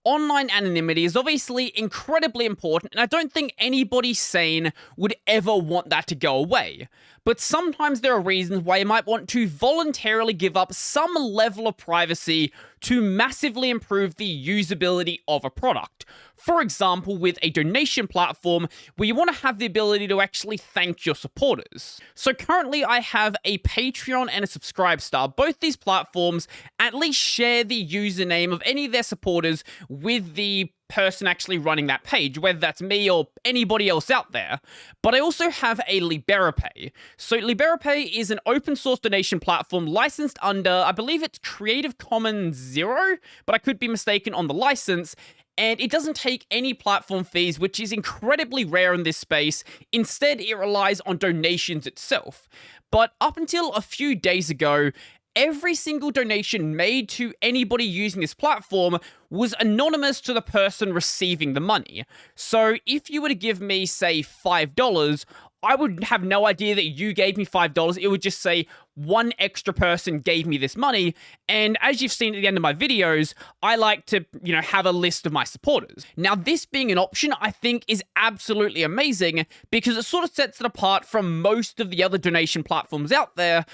Online anonymity is obviously incredibly important, and I don't think anybody sane would ever want that to go away. But sometimes there are reasons why you might want to voluntarily give up some level of privacy to massively improve the usability of a product. For example, with a donation platform where you want to have the ability to actually thank your supporters. So currently I have a Patreon and a Subscribestar. Both these platforms at least share the username of any of their supporters with the person actually running that page, whether that's me or anybody else out there. But I also have a Liberapay. So Liberapay is an open source donation platform licensed under, I believe it's Creative Commons 0, but I could be mistaken on the license. And it doesn't take any platform fees, which is incredibly rare in this space. Instead, it relies on donations itself. But up until a few days ago, every single donation made to anybody using this platform was anonymous to the person receiving the money. So if you were to give me, say, $5, I would have no idea that you gave me $5. It would just say one extra person gave me this money. And as you've seen at the end of my videos, I like to, have a list of my supporters. Now, this being an option, I think is absolutely amazing because it sort of sets it apart from most of the other donation platforms out there.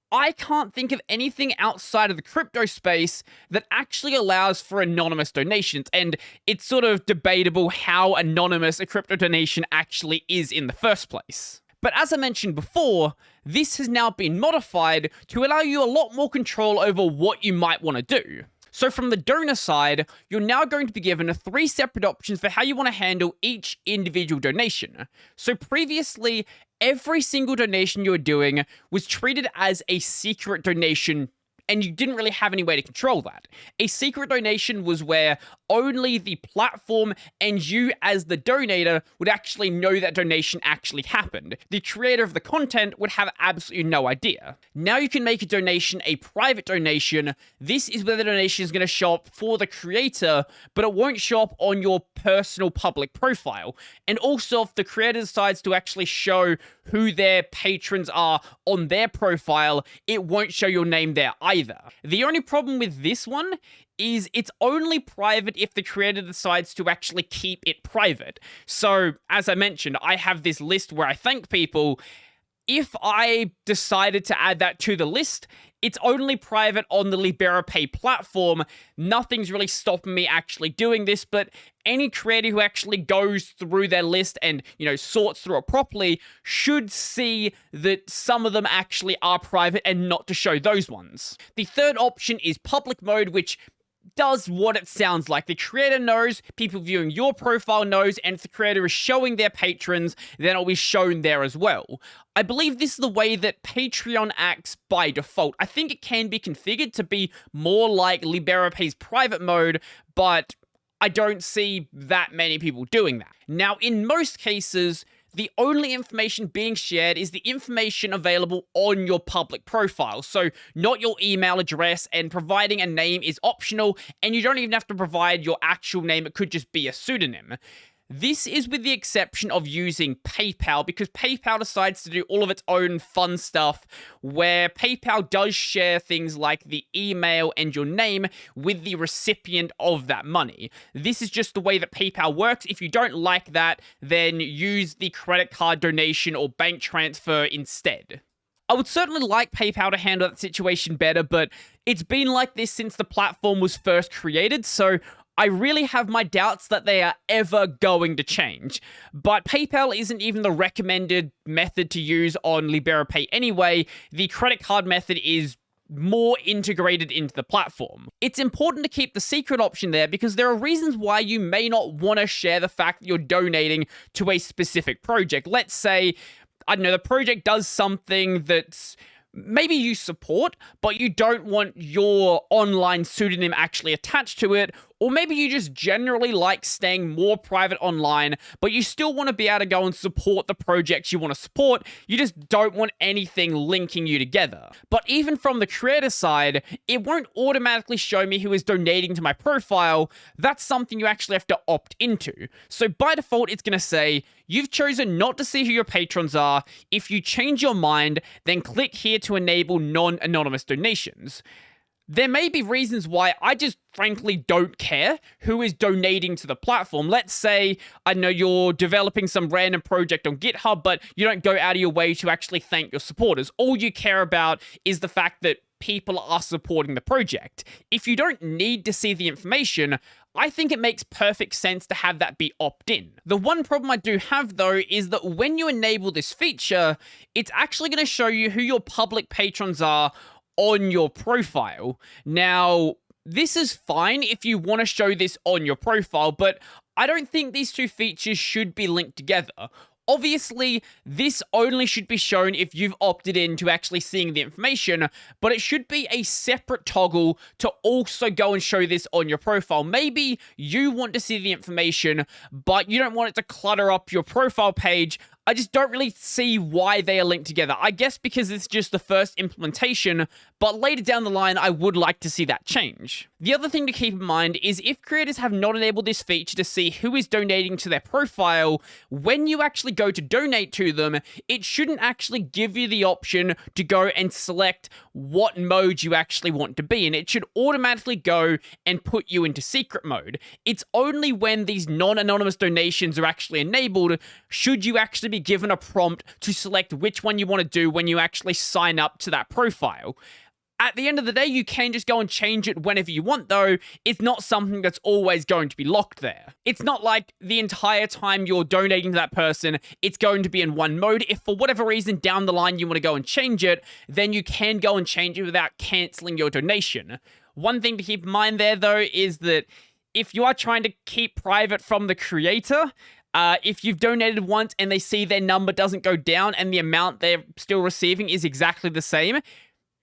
I can't think of anything outside of the crypto space that actually allows for anonymous donations, and it's sort of debatable how anonymous a crypto donation actually is in the first place. But as I mentioned before, this has now been modified to allow you a lot more control over what you might want to do. So from the donor side, you're now going to be given 3 separate options for how you want to handle each individual donation. So previously, every single donation you were doing was treated as a secret donation, and you didn't really have any way to control that. A secret donation was where only the platform and you as the donator would actually know that donation actually happened. The creator of the content would have absolutely no idea. Now you can make a donation a private donation. This is where the donation is going to show up for the creator, but it won't show up on your personal public profile. And also, if the creator decides to actually show who their patrons are on their profile, it won't show your name there either. The only problem with this one is it's only private if the creator decides to actually keep it private. So, as I mentioned, I have this list where I thank people. If I decided to add that to the list, it's only private on the Liberapay platform. Nothing's really stopping me actually doing this, but any creator who actually goes through their list and, sorts through it properly should see that some of them actually are private and not to show those ones. The third option is public mode, which does what it sounds like. The creator knows, people viewing your profile knows, and if the creator is showing their patrons, then it'll be shown there as well. I believe this is the way that Patreon acts by default. I think it can be configured to be more like Liberapay's private mode, but I don't see that many people doing that. Now, in most cases, the only information being shared is the information available on your public profile. So not your email address, and providing a name is optional, and you don't even have to provide your actual name. It could just be a pseudonym. This is with the exception of using PayPal, because PayPal decides to do all of its own fun stuff, where PayPal does share things like the email and your name with the recipient of that money. This is just the way that PayPal works. If you don't like that, then use the credit card donation or bank transfer instead. I would certainly like PayPal to handle that situation better, but it's been like this since the platform was first created, so I really have my doubts that they are ever going to change. But PayPal isn't even the recommended method to use on Liberapay anyway. The credit card method is more integrated into the platform. It's important to keep the secret option there because there are reasons why you may not want to share the fact that you're donating to a specific project. Let's say, the project does something that's maybe you support, but you don't want your online pseudonym actually attached to it, or maybe you just generally like staying more private online, but you still want to be able to go and support the projects you want to support. You just don't want anything linking you together. But even from the creator side, it won't automatically show me who is donating to my profile. That's something you actually have to opt into. So by default, it's going to say, you've chosen not to see who your patrons are. If you change your mind, then click here to enable non-anonymous donations. There may be reasons why I just frankly don't care who is donating to the platform. Let's say, I know you're developing some random project on GitHub, but you don't go out of your way to actually thank your supporters. All you care about is the fact that people are supporting the project. If you don't need to see the information, I think it makes perfect sense to have that be opt-in. The one problem I do have, though, is that when you enable this feature, it's actually going to show you who your public patrons are on your profile. Now, this is fine if you want to show this on your profile, but I don't think these two features should be linked together. Obviously, this only should be shown if you've opted in to actually seeing the information, but it should be a separate toggle to also go and show this on your profile. Maybe you want to see the information, but you don't want it to clutter up your profile page. I just don't really see why they are linked together. I guess because it's just the first implementation, but later down the line, I would like to see that change. The other thing to keep in mind is if creators have not enabled this feature to see who is donating to their profile, when you actually go to donate to them, it shouldn't actually give you the option to go and select what mode you actually want to be in. It should automatically go and put you into secret mode. It's only when these non-anonymous donations are actually enabled should you actually be given a prompt to select which one you want to do when you actually sign up to that profile. At the end of the day, you can just go and change it whenever you want, though. It's not something that's always going to be locked there. It's not like the entire time you're donating to that person, it's going to be in one mode. If for whatever reason down the line you want to go and change it, then you can go and change it without canceling your donation. One thing to keep in mind there, though, is that if you are trying to keep private from the creator, if you've donated once and they see their number doesn't go down and the amount they're still receiving is exactly the same,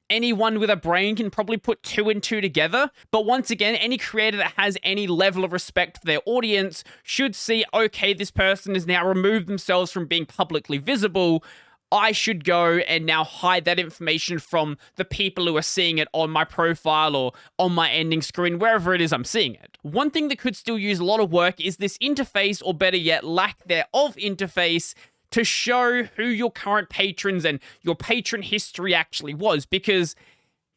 anyone with a brain can probably put 2 and 2 together. But once again, any creator that has any level of respect for their audience should see, okay, this person has now removed themselves from being publicly visible. I should go and now hide that information from the people who are seeing it on my profile or on my ending screen, wherever it is I'm seeing it. One thing that could still use a lot of work is this interface, or better yet, lack thereof interface, to show who your current patrons and your patron history actually was, because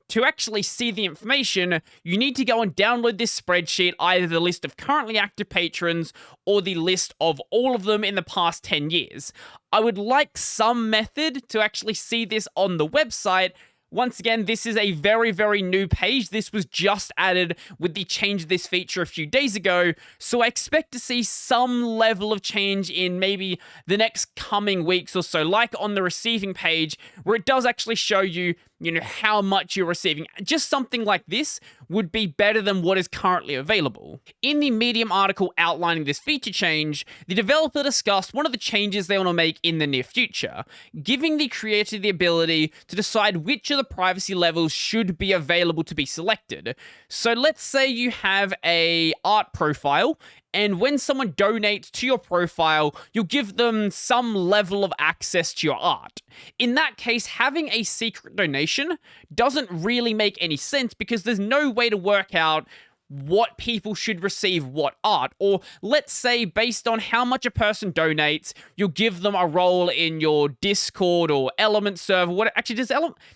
to actually see the information, you need to go and download this spreadsheet, either the list of currently active patrons or the list of all of them in the past 10 years. I would like some method to actually see this on the website. Once again, this is a very, very new page. This was just added with the change of this feature a few days ago, so I expect to see some level of change in maybe the next coming weeks or so, like on the receiving page, where it does actually show you, how much you're receiving. Just something like this would be better than what is currently available. In the Medium article outlining this feature change, the developer discussed one of the changes they want to make in the near future, giving the creator the ability to decide which of the privacy levels should be available to be selected. So let's say you have a art profile, and when someone donates to your profile, you'll give them some level of access to your art. In that case, having a secret donation doesn't really make any sense because there's no way to work out what people should receive what art. Or let's say based on how much a person donates, you'll give them a role in your Discord or Element server. What actually does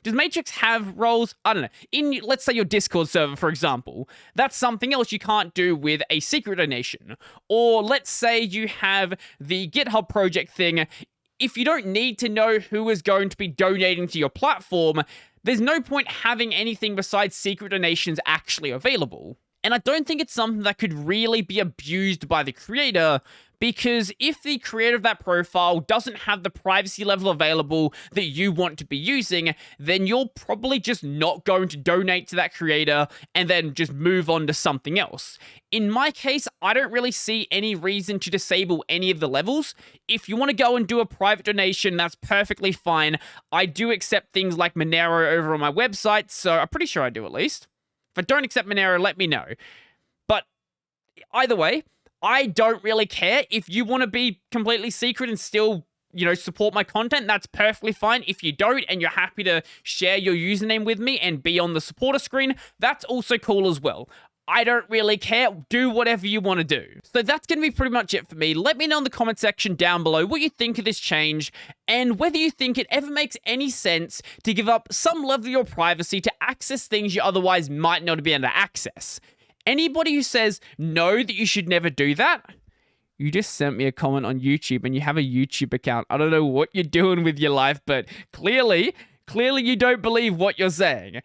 Matrix have roles? I don't know. In, let's say, your Discord server, for example, that's something else you can't do with a secret donation. Or let's say you have the GitHub project thing. If you don't need to know who is going to be donating to your platform, there's no point having anything besides secret donations actually available. And I don't think it's something that could really be abused by the creator, because if the creator of that profile doesn't have the privacy level available that you want to be using, then you're probably just not going to donate to that creator and then just move on to something else. In my case, I don't really see any reason to disable any of the levels. If you want to go and do a private donation, that's perfectly fine. I do accept things like Monero over on my website, so I'm pretty sure I do at least. If I don't accept Monero, let me know. But either way, I don't really care. If you want to be completely secret and still, support my content, that's perfectly fine. If you don't and you're happy to share your username with me and be on the supporter screen, that's also cool as well. I don't really care. Do whatever you want to do. So that's going to be pretty much it for me. Let me know in the comment section down below what you think of this change and whether you think it ever makes any sense to give up some level of your privacy to access things you otherwise might not be able to access. Anybody who says no, that you should never do that, you just sent me a comment on YouTube and you have a YouTube account. I don't know what you're doing with your life, but clearly you don't believe what you're saying.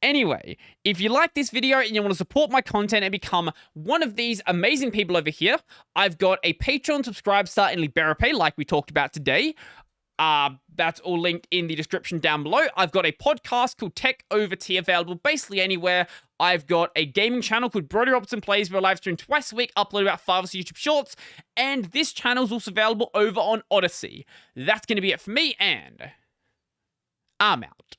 Anyway, if you like this video and you want to support my content and become one of these amazing people over here, I've got a Patreon subscribe start in LiberaPay like we talked about today. That's all linked in the description down below. I've got a podcast called Tech Over Tea available basically anywhere. I've got a gaming channel called Brody Robertson Plays, where I live stream twice a week, upload about 5 or 6 YouTube shorts, and this channel is also available over on Odyssey. That's going to be it for me, and I'm out.